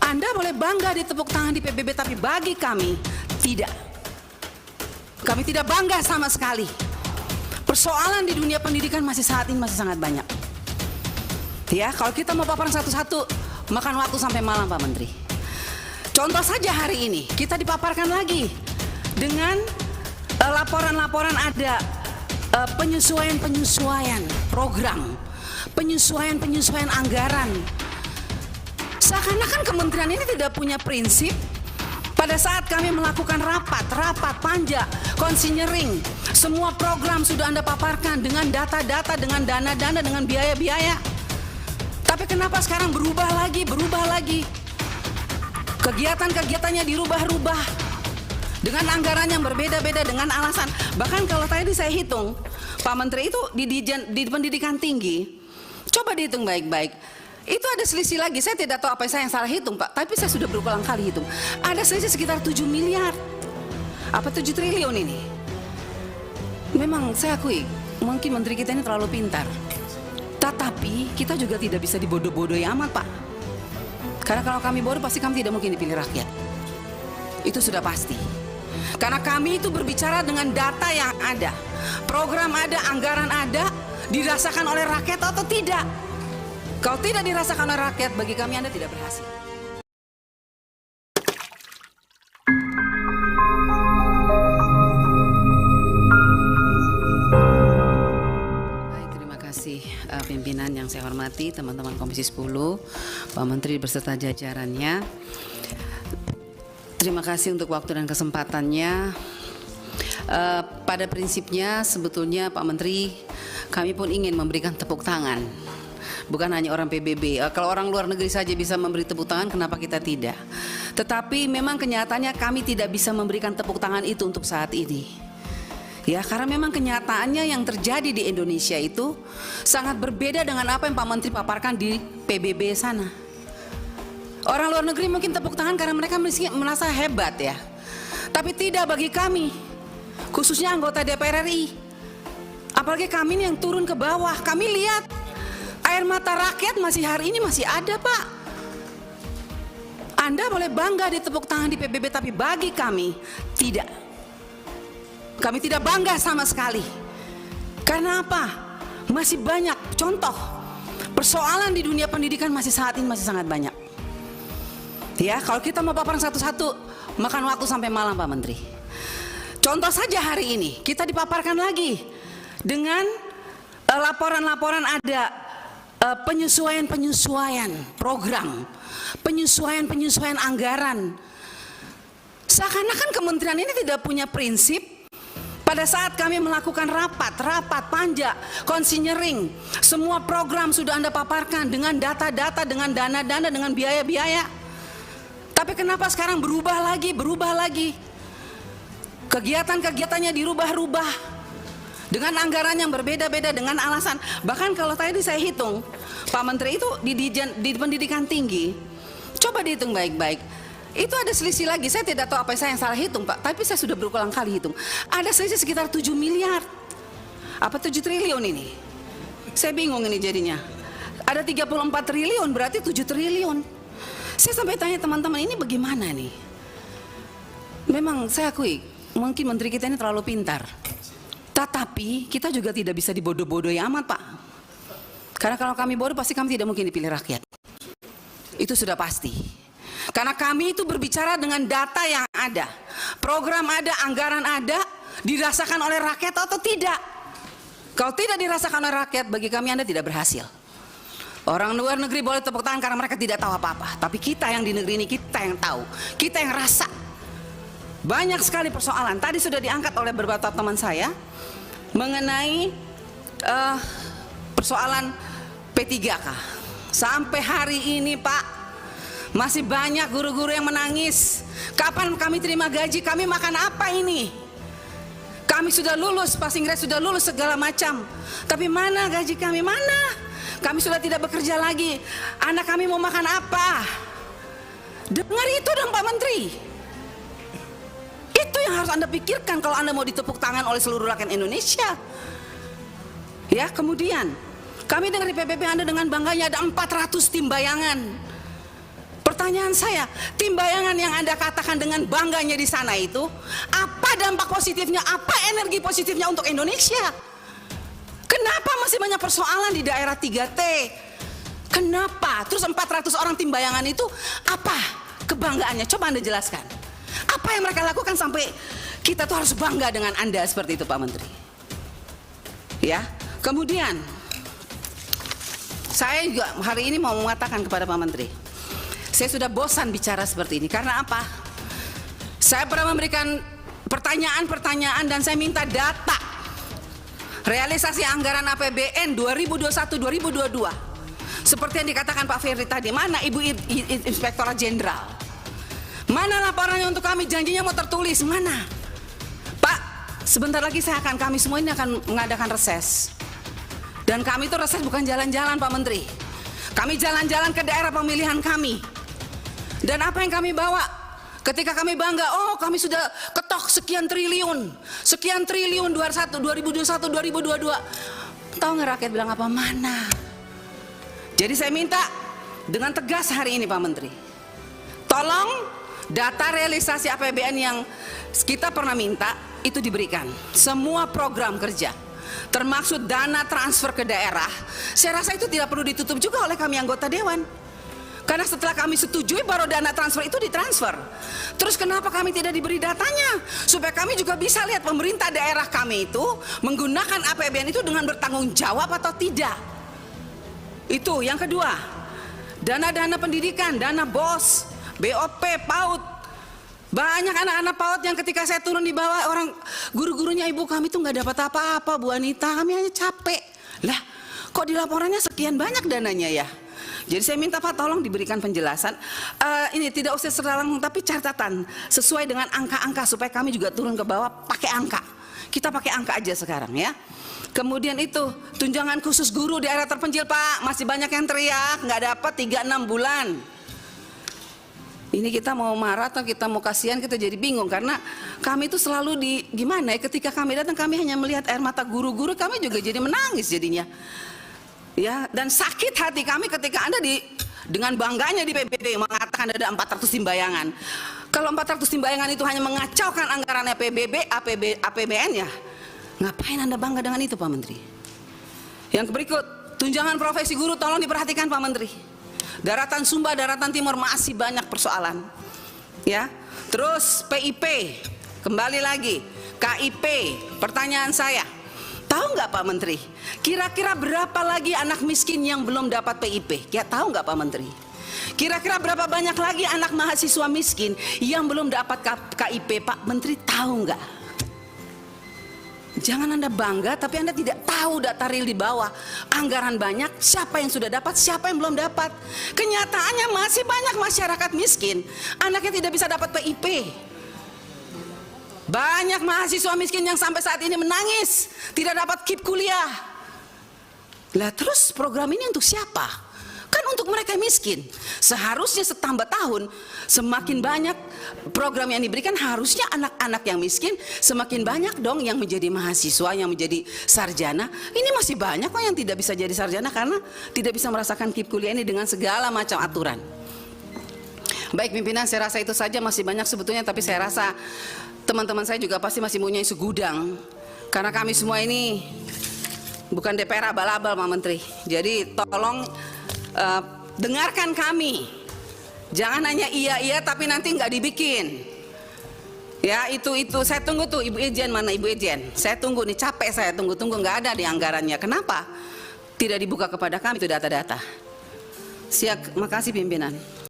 Anda boleh bangga ditepuk tangan di PBB, tapi bagi kami tidak. Kami tidak bangga sama sekali. Persoalan di dunia pendidikan saat ini masih sangat banyak. Ya, kalau kita mau paparan satu-satu, makan waktu sampai malam, Pak Menteri. Contoh saja hari ini, kita dipaparkan lagi dengan laporan-laporan ada penyesuaian program, penyesuaian anggaran. Seakan-akan kementerian ini tidak punya prinsip. Pada saat kami melakukan rapat panja, konsinyering, semua program sudah Anda paparkan dengan data-data, dengan dana-dana, dengan biaya-biaya. Tapi kenapa sekarang berubah lagi? Kegiatan-kegiatannya dirubah-rubah dengan anggaran yang berbeda-beda, dengan alasan. Bahkan kalau tadi saya hitung, Pak Menteri itu di pendidikan tinggi, coba dihitung baik-baik. Itu ada selisih lagi, saya tidak tahu apa saya yang salah hitung, Pak, tapi saya sudah berulang kali hitung. Ada selisih sekitar 7 miliar. Apa 7 triliun ini? Memang saya akui, mungkin menteri kita ini terlalu pintar. Tetapi kita juga tidak bisa dibodoh-bodohi amat, Pak. Karena kalau kami bodoh, pasti kami tidak mungkin dipilih rakyat. Itu sudah pasti. Karena kami itu berbicara dengan data yang ada. Program ada, anggaran ada, dirasakan oleh rakyat atau tidak. Kalau tidak dirasakan oleh rakyat, bagi kami Anda tidak berhasil. Baik, terima kasih pimpinan yang saya hormati, teman-teman Komisi 10, Pak Menteri beserta jajarannya. Terima kasih untuk waktu dan kesempatannya. Pada prinsipnya sebetulnya Pak Menteri, kami pun ingin memberikan tepuk tangan. Bukan hanya orang PBB, kalau orang luar negeri saja bisa memberi tepuk tangan, kenapa kita tidak? Tetapi memang kenyataannya kami tidak bisa memberikan tepuk tangan itu untuk saat ini. Ya, karena memang kenyataannya yang terjadi di Indonesia itu sangat berbeda dengan apa yang Pak Menteri paparkan di PBB sana. Orang luar negeri mungkin tepuk tangan karena mereka merasa hebat ya. Tapi tidak bagi kami, khususnya anggota DPR RI. Apalagi kami yang turun ke bawah, kami lihat air mata rakyat hari ini masih ada, Pak. Anda boleh bangga ditepuk tangan di PBB, tapi bagi kami tidak. Kami tidak bangga sama sekali. Karena apa? Masih banyak contoh persoalan di dunia pendidikan saat ini masih sangat banyak. Ya, kalau kita mau paparan satu-satu, makan waktu sampai malam, Pak Menteri. Contoh saja hari ini, kita dipaparkan lagi dengan laporan-laporan ada penyesuaian program, penyesuaian anggaran. Seakan-akan kementerian ini tidak punya prinsip. Pada saat kami melakukan rapat panja, konsinyering, semua program sudah Anda paparkan dengan data-data, dengan dana-dana, dengan biaya-biaya. Tapi kenapa sekarang berubah lagi? Kegiatan-kegiatannya dirubah-rubah dengan anggaran yang berbeda-beda, dengan alasan. Bahkan kalau tadi saya hitung, Pak Menteri itu di pendidikan tinggi, coba dihitung baik-baik. Itu ada selisih lagi, saya tidak tahu apa saya yang salah hitung, Pak, tapi saya sudah berulang kali hitung. Ada selisih sekitar 7 miliar. Apa 7 triliun ini? Saya bingung ini jadinya. Ada 34 triliun, berarti 7 triliun. Saya sampai tanya teman-teman, ini bagaimana nih? Memang saya akui, mungkin menteri kita ini terlalu pintar. Tetapi kita juga tidak bisa dibodoh-bodohi amat, Pak. Karena kalau kami bodoh, pasti kami tidak mungkin dipilih rakyat. Itu sudah pasti. Karena kami itu berbicara dengan data yang ada. Program ada, anggaran ada, dirasakan oleh rakyat atau tidak. Kalau tidak dirasakan oleh rakyat, bagi kami Anda tidak berhasil. Orang luar negeri boleh tepuk tangan karena mereka tidak tahu apa-apa. Tapi kita yang di negeri ini, kita yang tahu. Kita yang rasa. Banyak sekali persoalan. Tadi sudah diangkat oleh beberapa teman saya mengenai persoalan P3K. Sampai hari ini, Pak, masih banyak guru-guru yang menangis. Kapan kami terima gaji? Kami makan apa ini? Kami sudah lulus, passing grade sudah lulus segala macam. Tapi mana gaji kami? Mana? Kami sudah tidak bekerja lagi. Anak kami mau makan apa? Dengar itu dong, Pak Menteri. Itu yang harus Anda pikirkan kalau Anda mau ditepuk tangan oleh seluruh rakyat Indonesia. Ya, kemudian kami dengar di PBB Anda dengan bangganya ada 400 tim bayangan. Pertanyaan saya, tim bayangan yang Anda katakan dengan bangganya di sana itu, apa dampak positifnya, apa energi positifnya untuk Indonesia? Kenapa masih banyak persoalan di daerah 3T? Kenapa? Terus 400 orang tim bayangan itu apa kebanggaannya? Coba Anda jelaskan. Apa yang mereka lakukan sampai kita tuh harus bangga dengan Anda seperti itu, Pak Menteri? Ya, kemudian saya juga hari ini mau mengatakan kepada Pak Menteri, saya sudah bosan bicara seperti ini. Karena apa? Saya pernah memberikan pertanyaan-pertanyaan dan saya minta data realisasi anggaran APBN 2021-2022. Seperti yang dikatakan Pak Ferry tadi, mana Ibu Inspektorat Jenderal? Mana laporannya untuk kami? Janjinya mau tertulis, mana? Pak, sebentar lagi kami semua ini akan mengadakan reses. Dan kami itu reses bukan jalan-jalan, Pak Menteri. Kami jalan-jalan ke daerah pemilihan kami. Dan apa yang kami bawa? Ketika kami bangga, oh kami sudah ketok sekian triliun 2021, 2022. Tahu nggak rakyat bilang apa? Mana? Jadi saya minta dengan tegas hari ini Pak Menteri, tolong data realisasi APBN yang kita pernah minta itu diberikan. Semua program kerja, termasuk dana transfer ke daerah, saya rasa itu tidak perlu ditutup juga oleh kami anggota Dewan. Karena setelah kami setujui baru dana transfer itu ditransfer. Terus kenapa kami tidak diberi datanya? Supaya kami juga bisa lihat pemerintah daerah kami itu menggunakan APBN itu dengan bertanggung jawab atau tidak. Itu yang kedua. Dana-dana pendidikan, dana BOS, BOP, PAUD. Banyak anak-anak PAUD yang ketika saya turun di bawah, orang guru-gurunya ibu kami tuh nggak dapat apa-apa, Bu Anita, kami hanya capek. Lah, kok di laporannya sekian banyak dananya ya? Jadi saya minta Pak tolong diberikan penjelasan. Ini tidak usah secara langsung tapi catatan sesuai dengan angka-angka supaya kami juga turun ke bawah pakai angka. Kita pakai angka aja sekarang ya. Kemudian itu tunjangan khusus guru di daerah terpencil Pak, masih banyak yang teriak nggak dapat 3-6 bulan. Ini kita mau marah atau kita mau kasihan, kita jadi bingung karena kami itu selalu gimana ya, ketika kami datang kami hanya melihat air mata guru-guru, kami juga jadi menangis jadinya. Ya, dan sakit hati kami ketika Anda dengan bangganya di PBB mengatakan ada 400 tim bayangan. Kalau 400 tim bayangan itu hanya mengacaukan anggarannya PBB, APBN ya, ngapain Anda bangga dengan itu Pak Menteri? Yang berikut, tunjangan profesi guru tolong diperhatikan Pak Menteri. Daratan Sumba, Daratan Timur masih banyak persoalan. Ya, terus PIP, kembali lagi, KIP, pertanyaan saya. Tahu nggak Pak Menteri, kira-kira berapa lagi anak miskin yang belum dapat PIP? Ya tahu nggak Pak Menteri? Kira-kira berapa banyak lagi anak mahasiswa miskin yang belum dapat KIP? Pak Menteri tahu nggak? Jangan Anda bangga tapi Anda tidak tahu data real di bawah. Anggaran banyak, siapa yang sudah dapat, siapa yang belum dapat. Kenyataannya masih banyak masyarakat miskin, anaknya tidak bisa dapat PIP. Banyak mahasiswa miskin yang sampai saat ini menangis tidak dapat KIP kuliah. Lah terus program ini untuk siapa? Kan untuk mereka miskin. Seharusnya setambah tahun semakin banyak program yang diberikan, harusnya anak-anak yang miskin semakin banyak dong yang menjadi mahasiswa, yang menjadi sarjana. Ini masih banyak kok yang tidak bisa jadi sarjana karena tidak bisa merasakan KIP kuliah ini dengan segala macam aturan. Baik pimpinan, saya rasa itu saja, masih banyak sebetulnya tapi saya rasa teman-teman saya juga pasti masih punya segudang. Karena kami semua ini bukan DPR abal-abal Pak Menteri. Jadi tolong dengarkan kami. Jangan hanya iya-iya tapi nanti nggak dibikin. Ya itu saya tunggu tuh Ibu Ijen, mana Ibu Ijen? Saya tunggu nih, capek saya tunggu-tunggu, nggak ada di anggarannya. Kenapa? Tidak dibuka kepada kami itu data-data. Siap, makasih pimpinan.